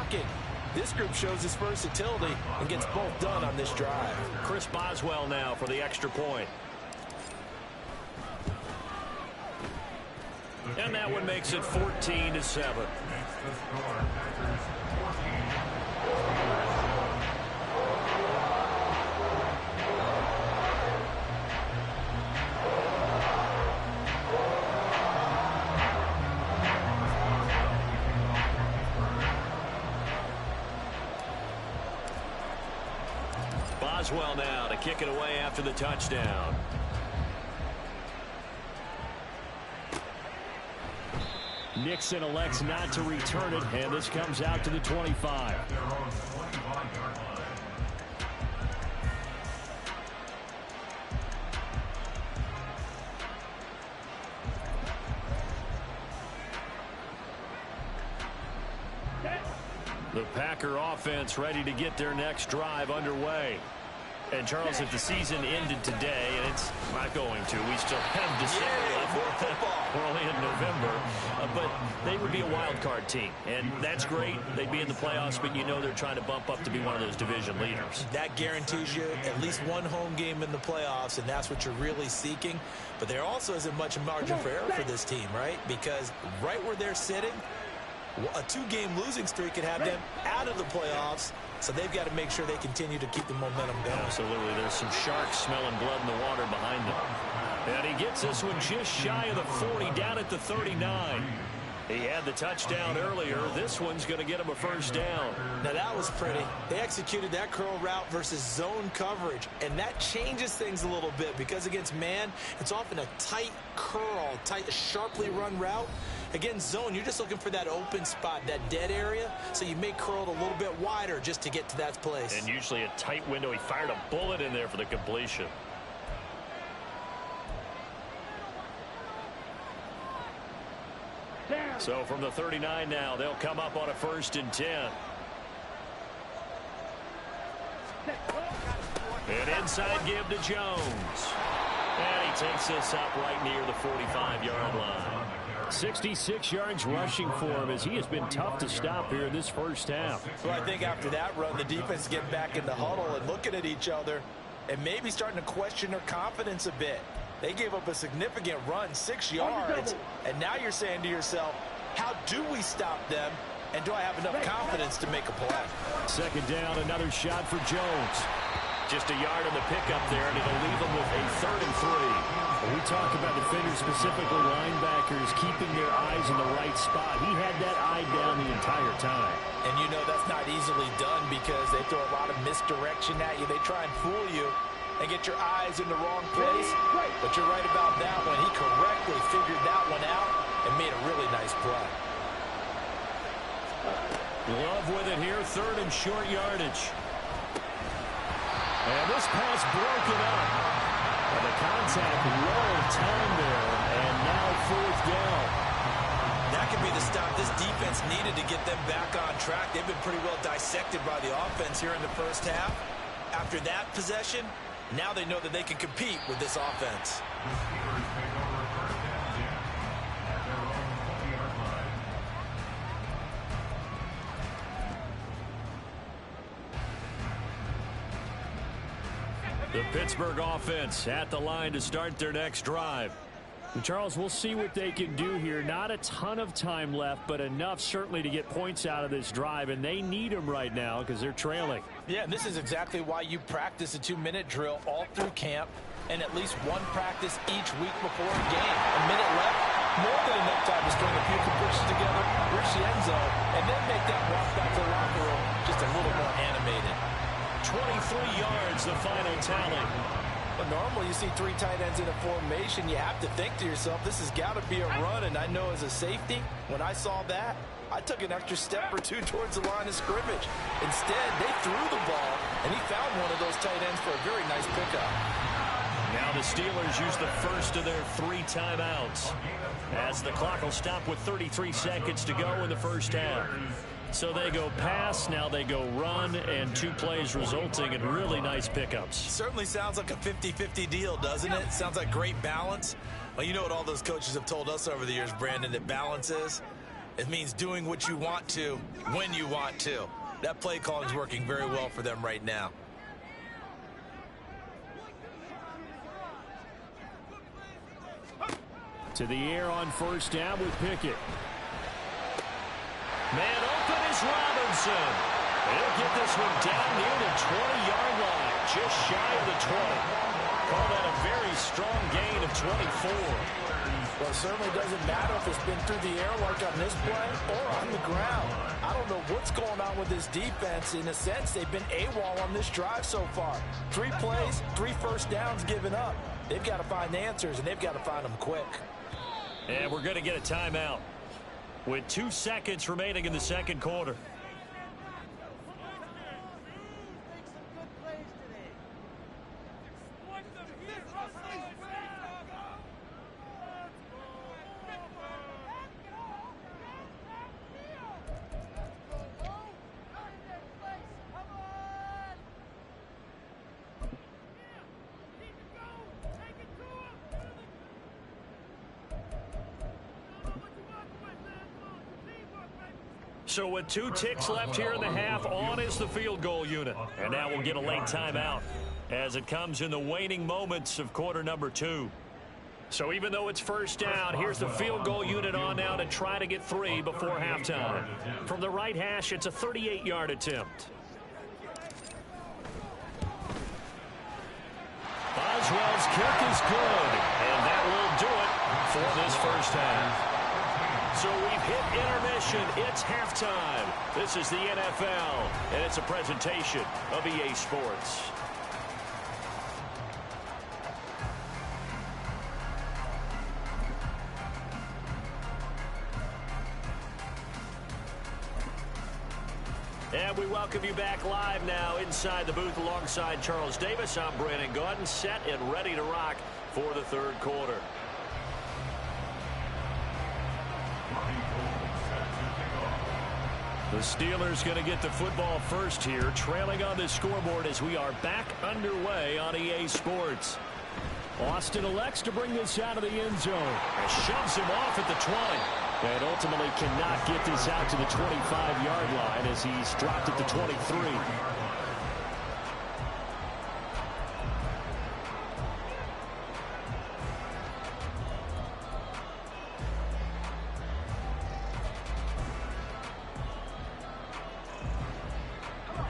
blocking. This group shows its versatility and gets both done on this drive. Chris Boswell now for the extra point. And that one makes it 14-7. Boswell now to kick it away after the touchdown. Nixon elects not to return it, and this comes out to the 25. The Packer offense ready to get their next drive underway. And, Charles, if the season ended today, and it's not going to, we still have December left. We're only in November. But they would be a wild card team. And that's great. They'd be in the playoffs, but you know they're trying to bump up to be one of those division leaders. That guarantees you at least one home game in the playoffs, and that's what you're really seeking. But there also isn't much margin for error for this team, right? Because right where they're sitting, a two-game losing streak could have them out of the playoffs, so they've got to make sure they continue to keep the momentum going. Absolutely. There's some sharks smelling blood in the water behind them. And he gets this one just shy of the 40, down at the 39. He had the touchdown earlier. This one's going to get him a first down. Now, that was pretty. They executed that curl route versus zone coverage, and that changes things a little bit because against man, it's often a tight curl, tight, sharply run route. Against zone, you're just looking for that open spot, that dead area, so you may curl it a little bit wider just to get to that place. And usually a tight window. He fired a bullet in there for the completion. So from the 39 now, they'll come up on a 1st and 10. An inside give to Jones. And he takes this up right near the 45-yard line. 66 yards rushing for him as he has been tough to stop here in this first half. Well, I think after that run, the defense getting back in the huddle and looking at each other and maybe starting to question their confidence a bit. They gave up a significant run, 6 yards, and now you're saying to yourself, how do we stop them, and do I have enough confidence to make a play? 2nd down, another shot for Jones. Just a yard on the pickup there, and it'll leave them with a 3rd and 3. When we talk about defenders, specifically linebackers, keeping their eyes in the right spot, he had that eye down the entire time. And you know that's not easily done because they throw a lot of misdirection at you. They try and fool you and get your eyes in the wrong place. But you're right about that one. He correctly figured that one out and made a really nice play. Love with it here, 3rd and short yardage. And this pass broken up. And the contact well timed there, and now 4th down. That could be the stop this defense needed to get them back on track. They've been pretty well dissected by the offense here in the first half. After that possession, now they know that they can compete with this offense. The Pittsburgh offense at the line to start their next drive. And Charles, we'll see what they can do here. Not a ton of time left, but enough certainly to get points out of this drive, and they need them right now because they're trailing. Yeah, and this is exactly why you practice a 2-minute drill all through camp and at least one practice each week before a game. A minute left, more than enough time to string a few completions together, reach the end zone, and then make that walk back to the locker room just a little more animated. 23 yards, the final tally. But normally you see 3 tight ends in a formation, you have to think to yourself, this has got to be a run. And I know as a safety, when I saw that, I took an extra step or 2 towards the line of scrimmage. Instead, they threw the ball, and he found one of those tight ends for a very nice pickup. Now the Steelers use the first of their 3 timeouts, as the clock will stop with 33 seconds to go in the first half. So they go pass, now they go run, and 2 plays resulting in really nice pickups. Certainly sounds like a 50-50 deal, doesn't it? Sounds like great balance. Well, you know what all those coaches have told us over the years, Brandon, that balance is? It means doing what you want to when you want to. That play calling is working very well for them right now. To the air on first down with Pickett. Man open is Robinson. He'll get this one down near the 20-yard line, just shy of the 20. Call that a very strong gain of 24. Well, it certainly doesn't matter if it's been through the air like on this play or on the ground. I don't know what's going on with this defense. In a sense, they've been AWOL on this drive so far. 3 plays, 3 first downs given up. They've got to find answers, and they've got to find them quick. And we're going to get a timeout with 2 seconds remaining in the second quarter. So with 2 ticks left here in the half, on is the field goal unit. And now we'll get a late timeout as it comes in the waning moments of quarter number 2. So even though it's first down, here's the field goal unit on now to try to get 3 before halftime. From the right hash, it's a 38-yard attempt. Boswell's kick is good, and that will do it for this first half. So we've hit intermission. It's halftime. This is the NFL, and it's a presentation of EA Sports. And we welcome you back live now inside the booth alongside Charles Davis. I'm Brandon Gaudin, set and ready to rock for the third quarter. The Steelers going to get the football first here, trailing on the scoreboard as we are back underway on EA Sports. Austin elects to bring this out of the end zone and shoves him off at the 20. And ultimately cannot get this out to the 25-yard line as he's dropped at the 23.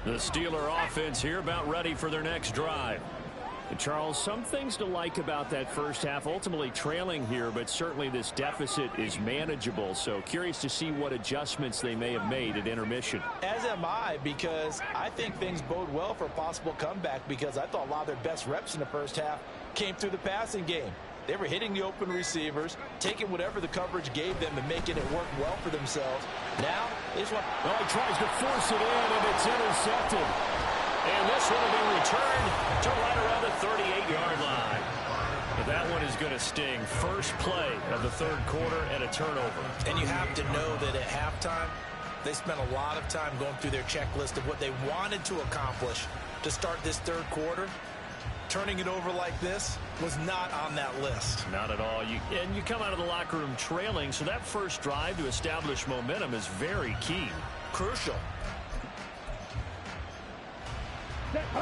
The Steeler offense here about ready for their next drive. And Charles, some things to like about that first half, ultimately trailing here, but certainly this deficit is manageable. So curious to see what adjustments they may have made at intermission. As am I, because I think things bode well for a possible comeback, because I thought a lot of their best reps in the first half came through the passing game. They were hitting the open receivers, taking whatever the coverage gave them and making it work well for themselves. Now, this one... Well, he tries to force it in, and it's intercepted. And this one will be returned to right around the 38-yard line. But that one is going to sting. First play of the third quarter and a turnover. And you have to know that at halftime, they spent a lot of time going through their checklist of what they wanted to accomplish to start this third quarter. Turning it over like this was not on that list. Not at all. And you come out of the locker room trailing, so that first drive to establish momentum is very key. Crucial.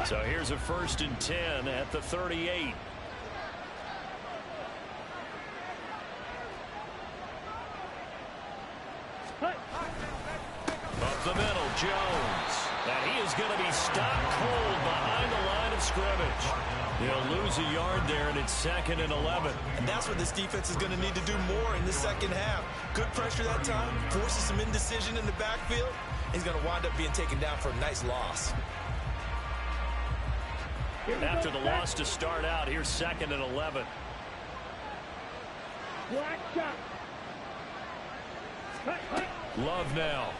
So here's a 1st and 10 at the 38. Up the middle, Jones. And he is going to be stopped cold behind the line of scrimmage. He'll lose a yard there, and it's 2nd and 11. And that's what this defense is going to need to do more in the second half. Good pressure that time, forces some indecision in the backfield. He's going to wind up being taken down for a nice loss. After the loss to start out, here's 2nd and 11. Love now.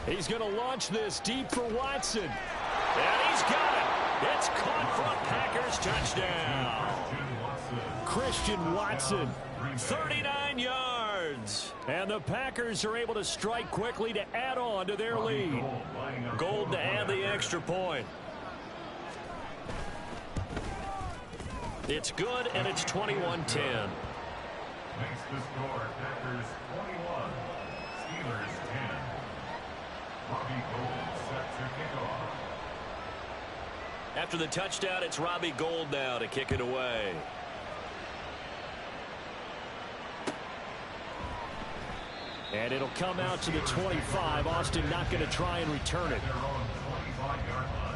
He's going to launch this deep for Watson. And he's got it. It's caught for a Packers touchdown. Christian Watson, 39 yards. And the Packers are able to strike quickly to add on to their lead. Gold to add the extra point. It's good, and it's 21-10. Makes the score Packers 21, Steelers 10. Robbie Gould set to kick off. After the touchdown, it's Robbie Gould now to kick it away. And it'll come out to the 25. Austin not going to try and return it. Their own 25-yard line.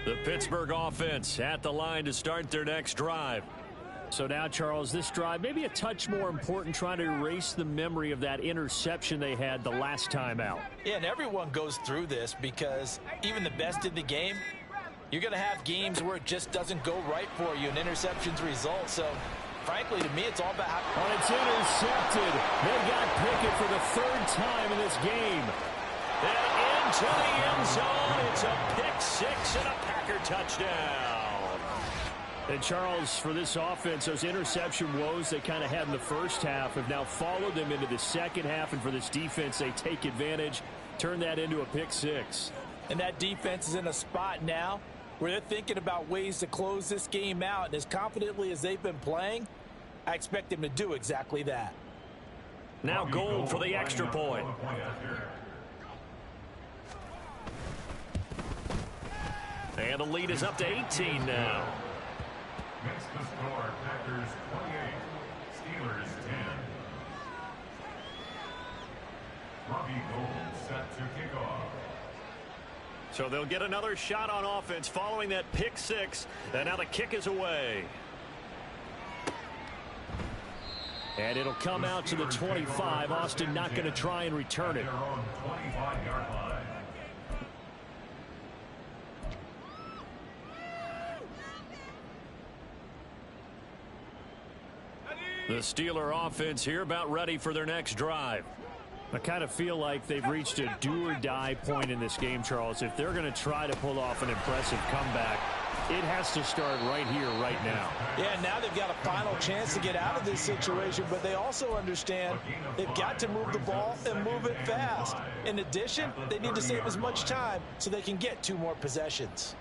The Pittsburgh offense at the line to start their next drive. So now, Charles, this drive maybe a touch more important, trying to erase the memory of that interception they had the last time out. Yeah, and everyone goes through this because even the best in the game, you're going to have games where it just doesn't go right for you and interceptions result. So, frankly, to me, it's all about how... Oh, it's intercepted. They got Pickett for the third time in this game. And into the end zone. It's a pick six and a Packer touchdown. And, Charles, for this offense, those interception woes they kind of had in the first half have now followed them into the second half. And for this defense, they take advantage, turn that into a pick six. And that defense is in a spot now where they're thinking about ways to close this game out. And as confidently as they've been playing, I expect them to do exactly that. Now Gould for the extra point. And the lead is up to 18 now. Makes the score Packers 28, Steelers 10. Robbie Gould set to kick off. So they'll get another shot on offense following that pick six. And now the kick is away. And it'll come out to the 25. Austin not going to try and return it. Their own 25-yard line. The Steeler offense here about ready for their next drive. I kind of feel like they've reached a do-or-die point in this game, Charles. If they're going to try to pull off an impressive comeback, it has to start right here, right now. Yeah, now they've got a final chance to get out of this situation, but they also understand they've got to move the ball and move it fast. In addition, they need to save as much time so they can get 2 more possessions.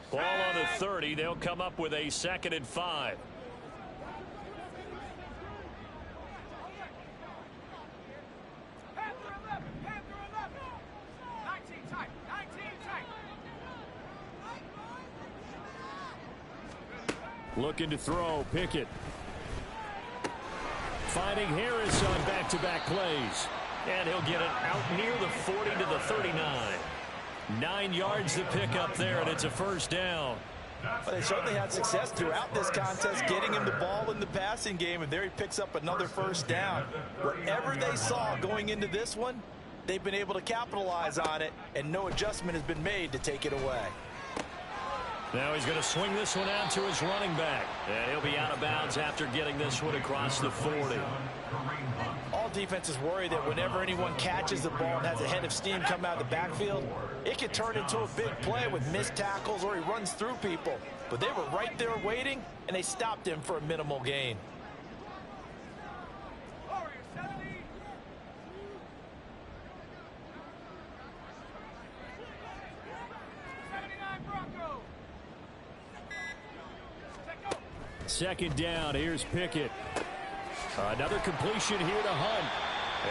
Ball on the 30. They'll come up with a 2nd and 5. Looking to throw, Pickett. Finding Harris on back-to-back plays. And he'll get it out near the 40 to the 39. 9 yards to pick up there, and it's a first down. Well, they certainly had success throughout this contest, getting him the ball in the passing game, and there he picks up another first down. Whatever they saw going into this one, they've been able to capitalize on it, and no adjustment has been made to take it away. Now he's going to swing this one out to his running back. And he'll be out of bounds after getting this one across the 40. All defenses worry that whenever anyone catches the ball and has a head of steam come out of the backfield, it can turn into a big play with missed tackles or he runs through people. But they were right there waiting, and they stopped him for a minimal gain. Second down, here's Pickett. Another completion here to Hunt.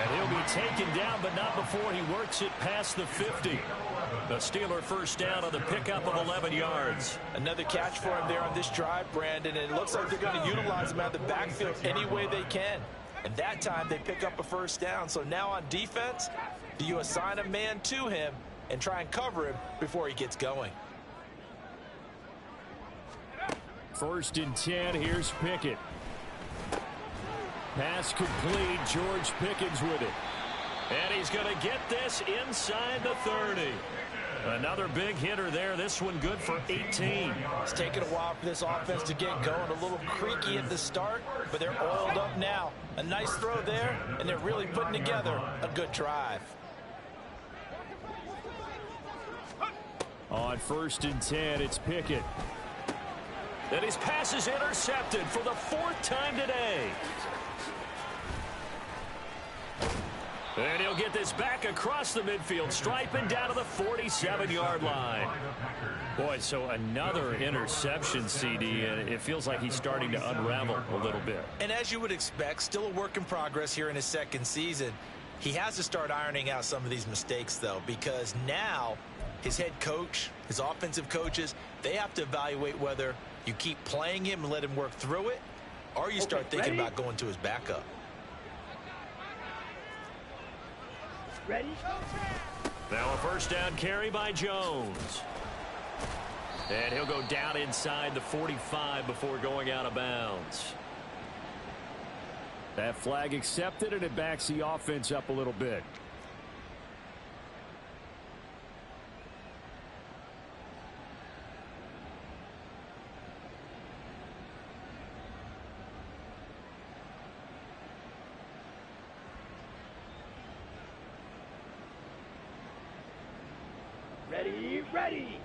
And he'll be taken down, but not before he works it past the 50. The Steeler first down on the pickup of 11 yards. Another catch for him there on this drive, Brandon, and it looks like they're going to utilize him out of the backfield any way they can. And that time they pick up a first down. So now on defense, do you assign a man to him and try and cover him before he gets going? First and 10, here's Pickett. Pass complete, George Pickens with it. And he's going to get this inside the 30. Another big hitter there. This one good for 18. It's taken a while for this offense to get going. A little creaky at the start, but they're oiled up now. A nice throw there, and they're really putting together a good drive. On 1st and 10, it's Pickett. And his pass is intercepted for the 4th time today. And he'll get this back across the midfield stripe and down to the 47-yard line. Boy, so another interception, CD, and it feels like he's starting to unravel a little bit. And as you would expect, still a work in progress here in his 2nd season. He has to start ironing out some of these mistakes, though, because now his head coach, his offensive coaches, they have to evaluate whether you keep playing him and let him work through it, or you start thinking about going to his backup. Ready? Now a 1st down carry by Jones. And he'll go down inside the 45 before going out of bounds. That flag accepted, and it backs the offense up a little bit. Ready, ready.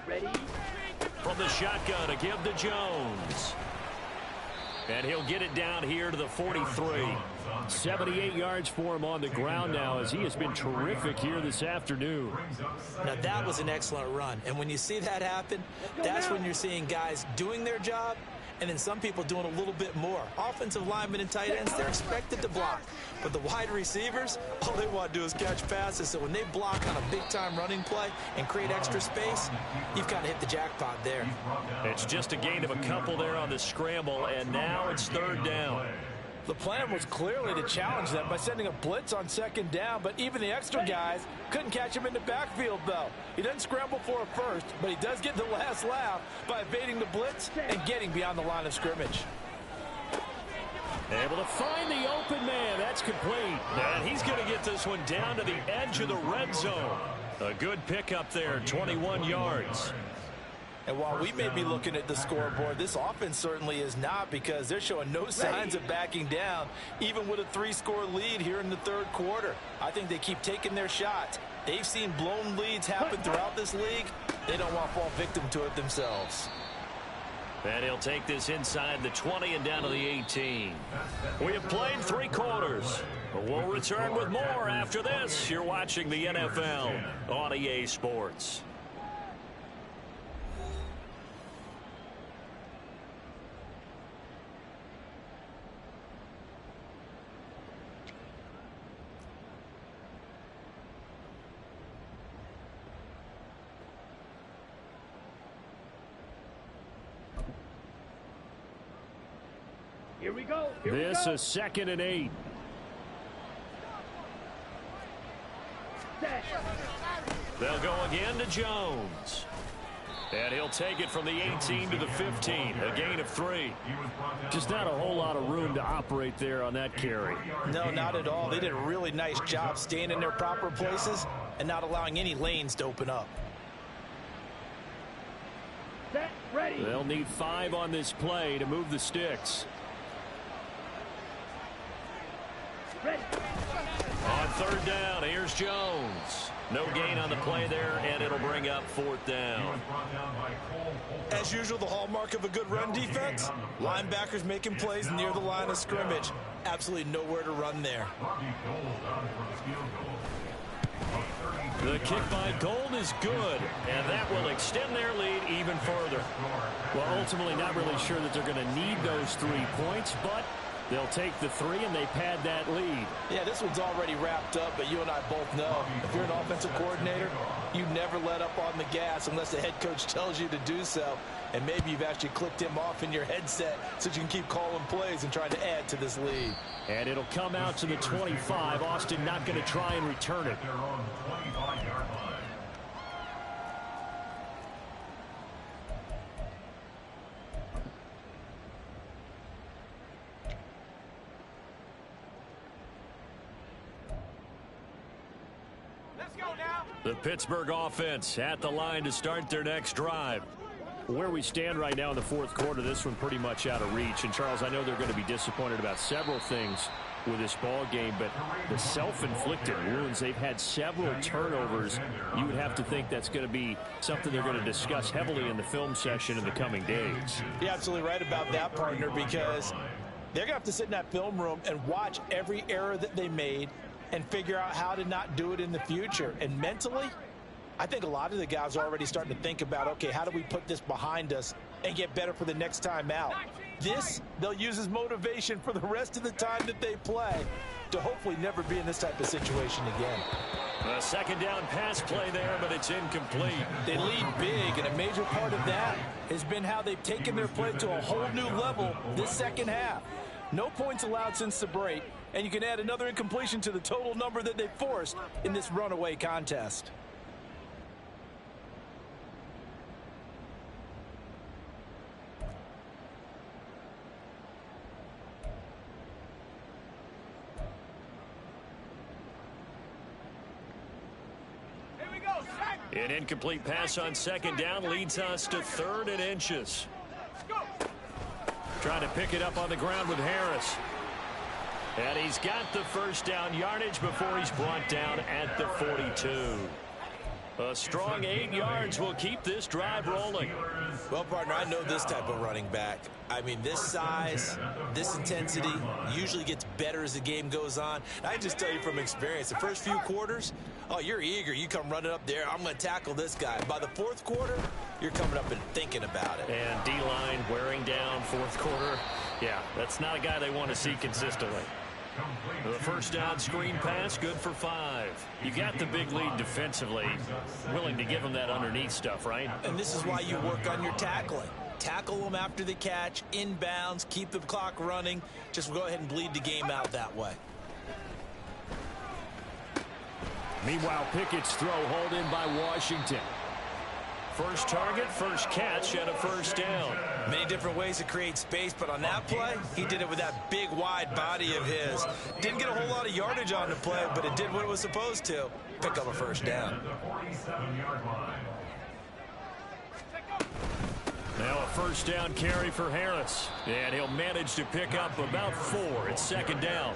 Ready. From the shotgun to give to Jones. And he'll get it down here to the 43. 78 yards for him on the ground now, as he has been terrific here this afternoon. Now, that was an excellent run. And when you see that happen, that's when you're seeing guys doing their job, and then some people doing a little bit more. Offensive linemen and tight ends, they're expected to block. But the wide receivers, all they want to do is catch passes. So when they block on a big-time running play and create extra space, you've kind of hit the jackpot there. It's just a gain of a couple there on the scramble, and now it's 3rd down. The plan was clearly to challenge them by sending a blitz on 2nd down, but even the extra guys couldn't catch him in the backfield, though. He doesn't scramble for a first, but he does get the last laugh by evading the blitz and getting beyond the line of scrimmage. Able to find the open man. That's complete. And he's going to get this one down to the edge of the red zone. A good pickup there, 21 yards. And while we may be looking at the scoreboard, this offense certainly is not, because they're showing no signs of backing down, even with a 3-score lead here in the 3rd quarter. I think they keep taking their shots. They've seen blown leads happen throughout this league. They don't want to fall victim to it themselves. And he'll take this inside the 20 and down to the 18. We have played 3 quarters. We'll return with more after this. You're watching the NFL on EA Sports. Here we go. This is 2nd and 8. They'll go again to Jones. And he'll take it from the 18 to the 15. A gain of 3. Just not a whole lot of room to operate there on that carry. No, not at all. They did a really nice job staying in their proper places and not allowing any lanes to open up. Set, ready. They'll need 5 on this play to move the sticks. Ready. On 3rd down, here's Jones. No gain on the play there, and it'll bring up 4th down. As usual, the hallmark of a good run defense, linebackers making plays near the line of scrimmage. Absolutely nowhere to run there. The kick by Gold is good, and that will extend their lead even further. Well, ultimately not really sure that they're going to need those 3 points, but they'll take the 3 and they pad that lead. Yeah, this one's already wrapped up, but you and I both know if you're an offensive coordinator, you never let up on the gas unless the head coach tells you to do so. And maybe you've actually clicked him off in your headset so you can keep calling plays and trying to add to this lead. And it'll come out to the 25. Austin not going to try and return it. They're on the 25-yard line. The Pittsburgh offense at the line to start their next drive. Where we stand right now in the fourth quarter, this one pretty much out of reach. And, Charles, I know they're going to be disappointed about several things with this ball game, but the self-inflicted wounds, they've had several turnovers. You would have to think that's going to be something they're going to discuss heavily in the film session in the coming days. You're absolutely right about that, partner, because they're going to have to sit in that film room and watch every error that they made and figure out how to not do it in the future. And mentally, I think a lot of the guys are already starting to think about, okay, how do we put this behind us and get better for the next time out? This, they'll use as motivation for the rest of the time that they play to hopefully never be in this type of situation again. A second down pass play there, but it's incomplete. They lead big, and a major part of that has been how they've taken their play to a whole new level this second half. No points allowed since the break, and you can add another incompletion to the total number that they forced in this runaway contest. An incomplete pass on second down leads us to 3rd and inches. Trying to pick it up on the ground with Harris. And he's got the first down yardage before he's brought down at the 42. A strong 8 yards will keep this drive rolling. Well, partner, I know this type of running back. I mean, this size, this intensity usually gets better as the game goes on. I just tell you from experience, the first few quarters, oh, you're eager. You come running up there. I'm going to tackle this guy. By the fourth quarter, you're coming up and thinking about it. And D-line wearing down fourth quarter. Yeah, that's not a guy they want to see consistently. The first down screen pass, good for 5. You got the big lead defensively. Willing to give them that underneath stuff, right? And this is why you work on your tackling. Tackle them after the catch, inbounds, keep the clock running. Just go ahead and bleed the game out that way. Meanwhile, Pickett's throw hauled in by Washington. First target, first catch, and a first down. Many different ways to create space, but on that play, he did it with that big, wide body of his. Didn't get a whole lot of yardage on the play, but it did what it was supposed to. Pick up a first down. Now a first down carry for Harris. And he'll manage to pick up about 4. It's second down.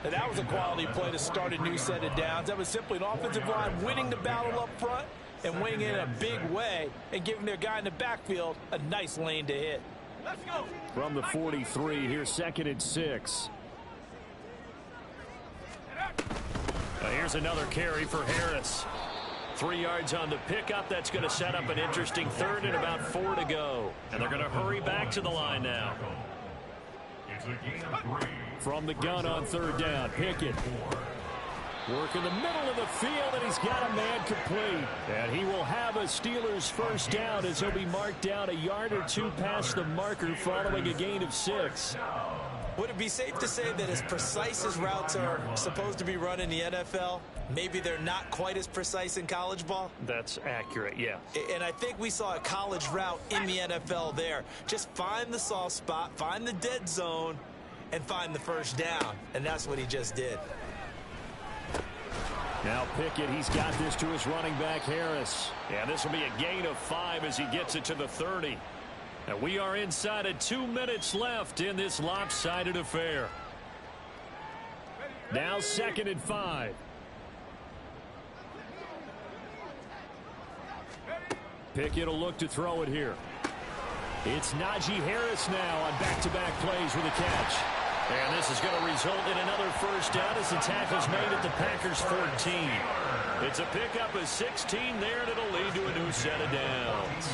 And that was a quality play to start a new set of downs. That was simply an offensive line winning the battle up front and winning in a big way and giving their guy in the backfield a nice lane to hit. Let's go. From the 43, here's 2nd and 6. Here's another carry for Harris. 3 yards on the pickup. That's going to set up an interesting 3rd and about 4 to go. And they're going to hurry back to the line now. From the gun on 3rd down, Pickett. Work in the middle of the field, and he's got a man complete. And he will have a Steelers first down as he'll be marked down a yard or 2 past the marker following a gain of 6. Would it be safe to say that as precise as routes are supposed to be run in the NFL, maybe they're not quite as precise in college ball? That's accurate, yeah. And I think we saw a college route in the NFL there. Just find the soft spot, find the dead zone, and find the first down. And that's what he just did. Now Pickett, he's got this to his running back, Harris. Yeah, this will be a gain of 5 as he gets it to the 30. And we are inside of 2 minutes left in this lopsided affair. Now 2nd and 5. Pickett will look to throw it here. It's Najee Harris now on back-to-back plays with a catch. And this is going to result in another first down as the tackle's made at the Packers' 14. It's a pickup of 16 there, and it'll lead to a new set of downs.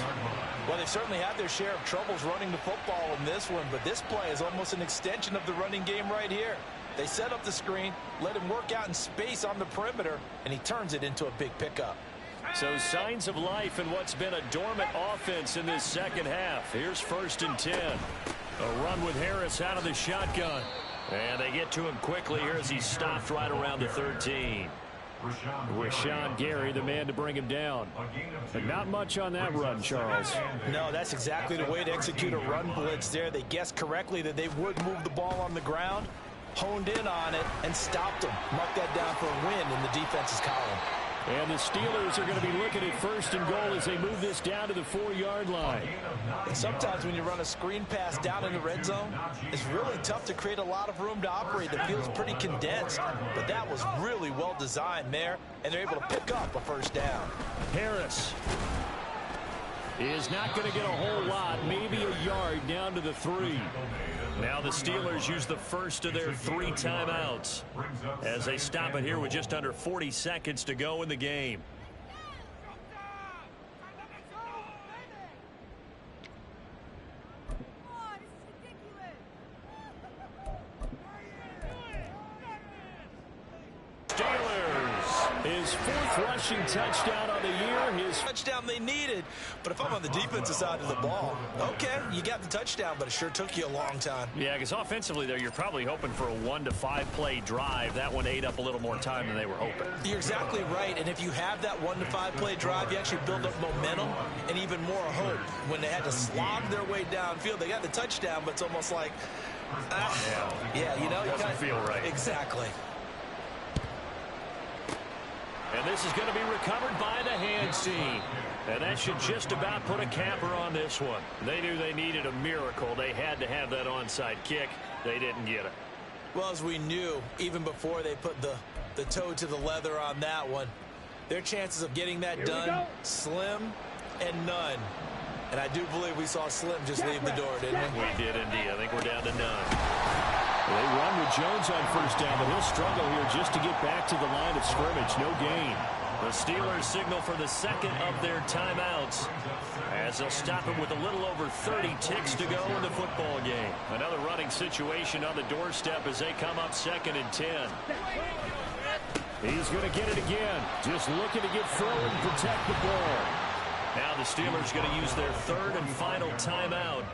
Well, they've certainly had their share of troubles running the football in this one, but this play is almost an extension of the running game right here. They set up the screen, let him work out in space on the perimeter, and he turns it into a big pickup. So signs of life in what's been a dormant offense in this second half. Here's 1st and 10. A run with Harris out of the shotgun. And they get to him quickly here as he's stopped right around the 13. Rashawn Gary, the man to bring him down. But not much on that run, Charles. No, that's exactly the way to execute a run blitz there. They guessed correctly that they would move the ball on the ground, honed in on it, and stopped them. Mark that down for a win in the defense's column. And the Steelers are going to be looking at 1st and goal as they move this down to the 4-yard line. And sometimes when you run a screen pass down in the red zone, it's really tough to create a lot of room to operate. The field's pretty condensed, but that was really well designed there, and they're able to pick up a 1st down. Harris is not going to get a whole lot, maybe a yard down to the 3. Now the Steelers use the first of their 3 timeouts as they stop it here with just under 40 seconds to go in the game. His 4th rushing touchdown on the year. His touchdown they needed. But if I'm on the defensive side of the ball, okay, you got the touchdown, but it sure took you a long time. Yeah, because offensively there, you're probably hoping for a 1 to 5 play drive. That one ate up a little more time than they were hoping. You're exactly right. And if you have that 1 to 5 play drive, you actually build up momentum and even more hope. When they had to slog their way downfield, they got the touchdown, but it's almost like, yeah, you know, doesn't feel right. Exactly. And this is going to be recovered by the hands team. And that should just about put a capper on this one. They knew they needed a miracle. They had to have that onside kick. They didn't get it. Well, as we knew, even before they put the toe to the leather on that one, their chances of getting that done, slim and none. And I do believe we saw Slim just leave the door, didn't we? We did indeed. I think we're down to none. They run with Jones on 1st down, but he'll struggle here just to get back to the line of scrimmage. No gain. The Steelers signal for the 2nd of their timeouts as they'll stop it with a little over 30 ticks to go in the football game. Another running situation on the doorstep as they come up 2nd and 10. He's going to get it again. Just looking to get forward and protect the ball. Now the Steelers going to use their 3rd and final timeout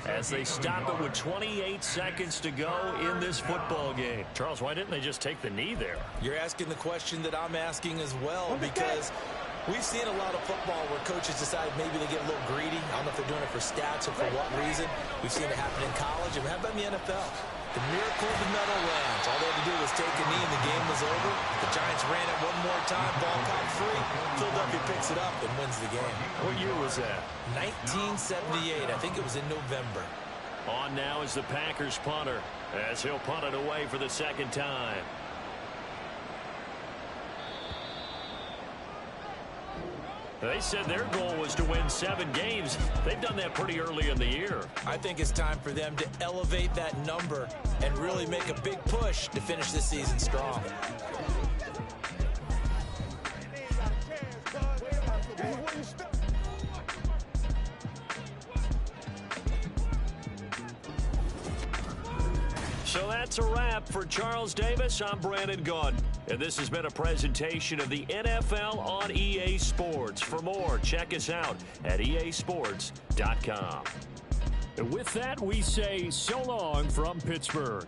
as they stop it with 28 seconds to go in this football game. Charles, why didn't they just take the knee there? You're asking the question that I'm asking as well, because we've seen a lot of football where coaches decide maybe they get a little greedy. I don't know if they're doing it for stats or for what reason. We've seen it happen in college, and how about in the NFL? The miracle of the medal rounds. All they had to do was take a knee and the game was over. The Giants ran it one more time. Ball caught free. Philadelphia picks it up and wins the game. What year was that? 1978. I think it was in November. On now is the Packers punter as he'll punt it away for the 2nd time. They said their goal was to win 7 games. They've done that pretty early in the year. I think it's time for them to elevate that number and really make a big push to finish this season strong. So that's a wrap for Charles Davis. I'm Brandon Gaudin, and this has been a presentation of the NFL on EA Sports. For more, check us out at easports.com. And with that, we say so long from Pittsburgh.